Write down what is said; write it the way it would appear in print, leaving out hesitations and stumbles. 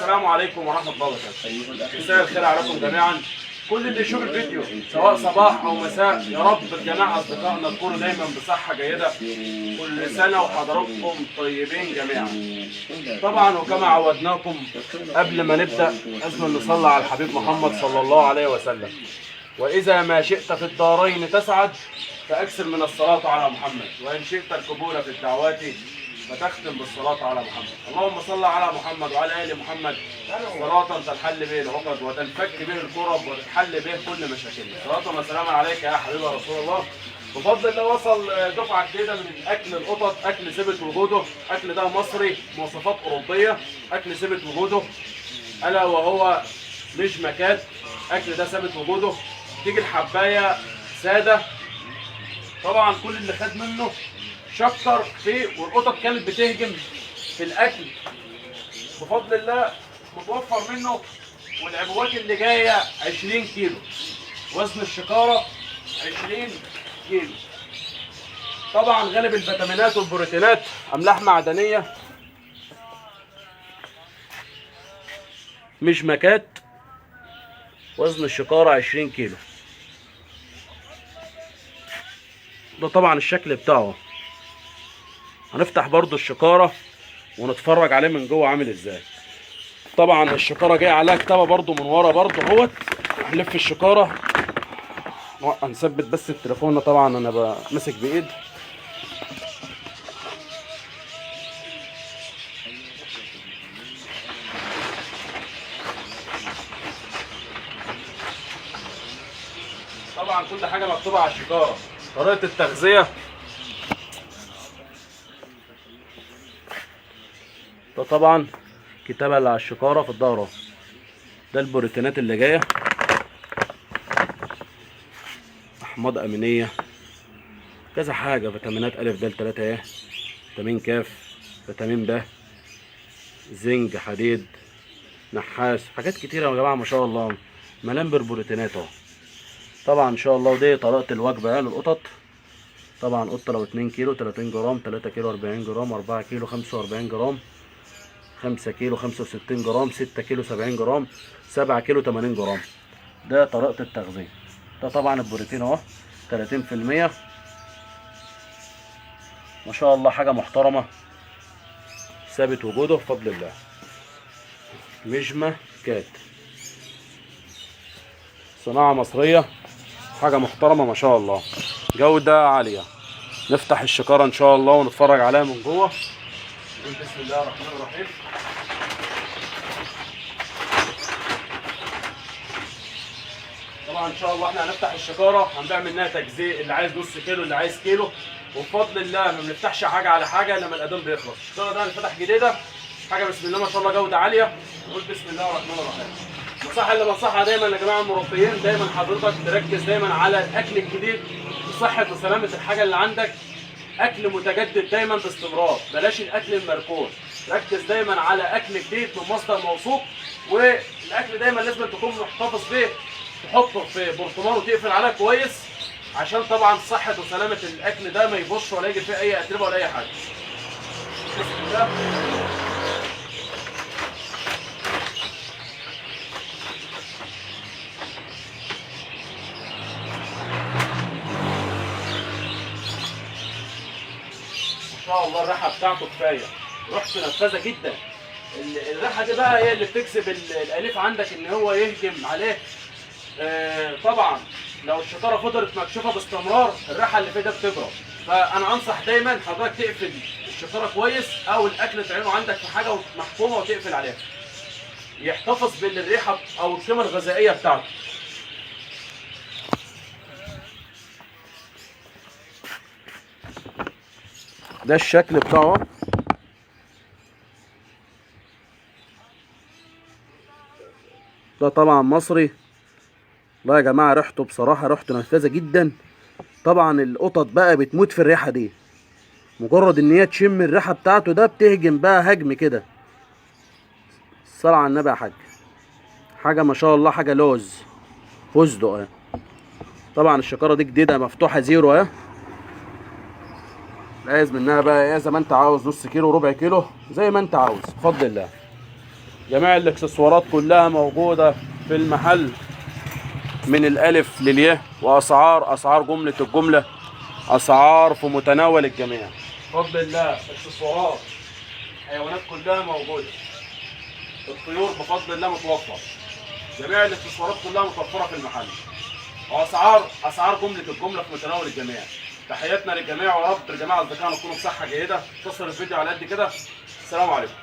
السلام عليكم ورحمة الله وبركاته. مساء الخير عليكم جميعا. كل اللي يشوف الفيديو سواء صباح أو مساء، يا رب جميع أصدقائنا تكونوا دايما بصحة جيدة. كل سنة وحضراتكم طيبين جميعا. طبعا وكما عودناكم قبل ما نبدأ لازم نصلي على الحبيب محمد صلى الله عليه وسلم. وإذا ما شئت في الدارين تسعد فأكثر من الصلاة على محمد، وإن شئت القبول في الدعوات فتختم بالصلاة على محمد. اللهم صل على محمد وعلى آل محمد صلاة تنحل به العقد وتنفك به الكرب وتتحل به كل مشاكلنا. صلاة وسلاما عليك يا حبيبي رسول الله. بفضل الله وصل دفعة جديدة من أكل القطط، أكل ثبت وجوده. أكل ده مصري مواصفات أوروبية، أكل ثبت وجوده ألا وهو مش مكات. أكل ده ثبت وجوده. تيجي الحباية سادة. طبعا كل اللي خد منه شكر فيه، والقطط كانت بتهجم في الاكل. بفضل الله متوفر منه، والعبوات اللي جايه 20 كيلو. وزن الشكاره 20 كيلو. طبعا غالب الفيتامينات والبروتينات املاح معدنيه مش مكات. وزن الشكاره 20 كيلو. ده طبعا الشكل بتاعه. هنفتح برضو الشكارة ونتفرج عليه من جوه عامل ازاي. طبعا الشكارة جاية عليها كتابة برضو من ورا برضو اهوت. هنلف الشكارة. هنثبت بس التليفون، طبعا انا ماسك بايد. طبعا كل حاجة مكتوبة على الشكارة. طريقة التغذية ده طبعا كتابة اللي على الشكارة في الظهر. ده البروتينات اللي جاية، أحماض أمينية، كذا حاجة، فيتامينات أ د 3 اهي، فيتامين ك، فيتامين ب، زنك، حديد، نحاس، حاجات كتيرة يا جماعة ما شاء الله. مليان بالبروتينات اهو. طبعا إن شاء الله. ودي طريقة الوجبة للقطط. طبعا قطة لو 2 كيلو 30 جرام، 3 كيلو 40 جرام، 4 كيلو 45 جرام، 5 كيلو 65 جرام، 6 كيلو 70 جرام، 7 كيلو 80 جرام. ده طريقة التغذية. ده طبعا البروتين اهو 30%. ما شاء الله حاجة محترمة ثابت وجوده بفضل الله. مجمة كات، صناعة مصرية، حاجة محترمة ما شاء الله، جودة عالية. نفتح الشكارة ان شاء الله ونتفرج عليها من جوه. بسم الله الرحمن الرحيم. طبعا ان شاء الله احنا هنفتح الشكاره، هنبيع منها تجزئه، اللي عايز نص كيلو اللي عايز كيلو. وبفضل الله ما بنفتحش حاجه على حاجه لما القدام بيخلص. الشكاره ده هنفتح جديده، حاجه بسم الله ما شاء الله جوده عاليه. نقول بسم الله الرحمن الرحيم. النصيحه اللي بنصحها دايما يا جماعه المربيين، دايما حضرتك تركز دايما على الاكل الجديد لصحه وسلامه الحاجه اللي عندك. اكل متجدد دايما باستمرار، بلاش الاكل المركون. ركز دايما على اكل جديد من مصدر موثوق. والاكل دايما لازم تكون محتفظ بيه، تحطه في برطمان وتقفل عليه كويس، عشان طبعا صحه وسلامه الاكل ده ما يبصش ولا يجي فيه اي اتربه ولا اي حاجه. بسم الله. ما شاء الله الريحه بتاعته كفايه، ريحته نفاذه جدا. الريحه دي بقى هي اللي بتجذب الاليف عندك ان هو يهجم عليه. طبعا لو الشكاره فضلت مكشوفه باستمرار الريحه اللي فيه ده بتبرد. فانا انصح دايما حضرتك تقفل الشكاره كويس، او الاكل تعينه عندك في حاجه محكومه وتقفل عليها، يحتفظ بالريحه او القيمه الغذائيه بتاعته. ده الشكل بتاعه. ده طبعا مصري. لا يا جماعه ريحته بصراحه ريحته نفاذه جدا. طبعا القطط بقى بتموت في الريحه دي، مجرد ان هي تشم الريحه بتاعته ده بتهجم بقى هجم كده. الصلاة على النبي يا حاج. حاجه ما شاء الله، حاجه لوز فستق اهي. طبعا الشكاره دي جديده مفتوحه زيرو اهي. عايز منها بقى ايه زي ما انت عاوز، نص كيلو، ربع كيلو، زي ما انت عاوز بفضل الله. جميع الاكسسوارات كلها موجودة في المحل من الألف للياء، وأسعار جملة الجملة، أسعار في متناول الجميع بفضل الله. اكسسوارات حيوانات كلها موجودة، الطيور بفضل الله متوفر، جميع الاكسسوارات كلها متوفرة في المحل، وأسعار جملة الجملة في متناول الجميع. تحياتنا للجميع، ورب الجميع أصدقائنا تكونوا بصحة جيدة. تصل الفيديو على قد كده. السلام عليكم.